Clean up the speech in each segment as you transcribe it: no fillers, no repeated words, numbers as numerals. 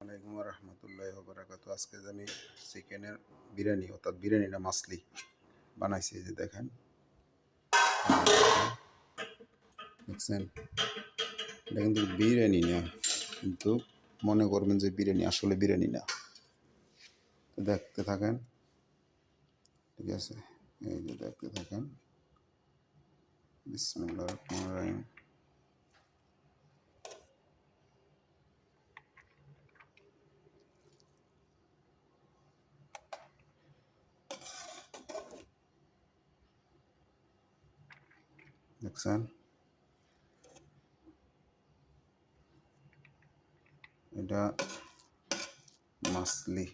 আলাইকুম রহমতুল্লাহ বারাকাতু। আজকে আমি চিকেনের বিরিয়ানি অর্থাৎ বিরিয়ানি না মাছলি বানাইছি। যে দেখেন, দেখছেন, এটা কিন্তু বিরিয়ানি না, কিন্তু মনে করবেন যে বিরিয়ানি, আসলে বিরিয়ানি না। তো দেখতে থাকেন, ঠিক আছে? এই যে দেখতে থাকেন। বিসমিল্লাহির রহমানির রহিম। দেখছেন, এটা মাছলি,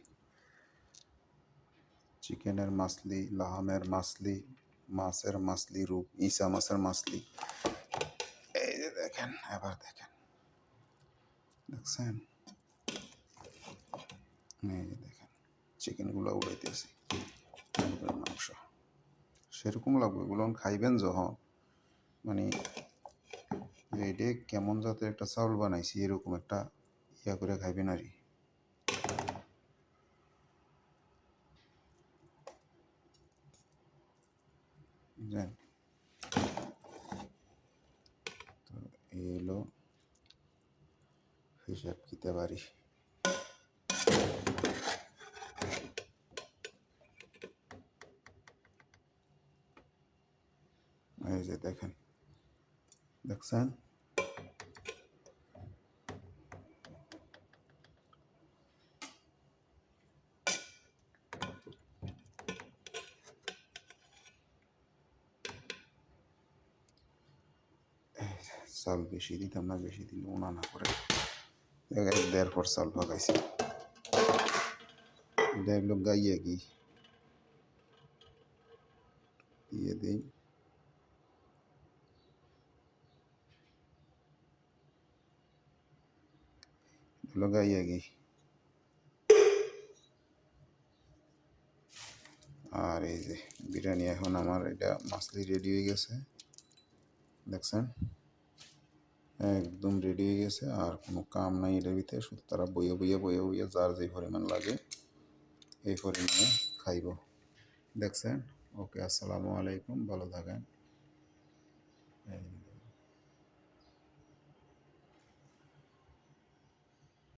চিকেনের মাছলি, লাহামের মাছলি, মাছের মাছলি, রূপ ইসা মাছের মাছলি। এই যে দেখেন, এবার দেখেন, দেখছেন, এই যে দেখেন, চিকেনগুলো উড়াইতেছি, মাংস সেরকম লাগবে। এগুলো খাইবেন যখন, মানে এটা কেমন জাতের একটা চাউল বানাইছি এরকম একটা ইয়া করে খাইবেন আর কি। বুঝলেন? তো এই হলো হিসাব কিতাবারি। এই যে দেখেন, দেখছেন, চাল বেশি দিতাম না, বেশি দিলে উনা না করে 1.5 চাল ভাগাইছি। এটা হলো গাইয়া ঘি দিয়ে দিই। হলো গাইয়া ঘি। আর এই যে বিরিয়ানি, এখন আমার এটা মাছলি রেডি হয়ে গেছে। দেখছেন, একদম রেডি হয়ে গেছে। আর কোনো কাম নাই এটার ভিতরে, শুধু তারা বইয়ে যার যে পরিমাণ লাগে এই পরিমাণে খাইব। দেখছেন? ওকে, আসসালামু আলাইকুম, ভালো থাকেন।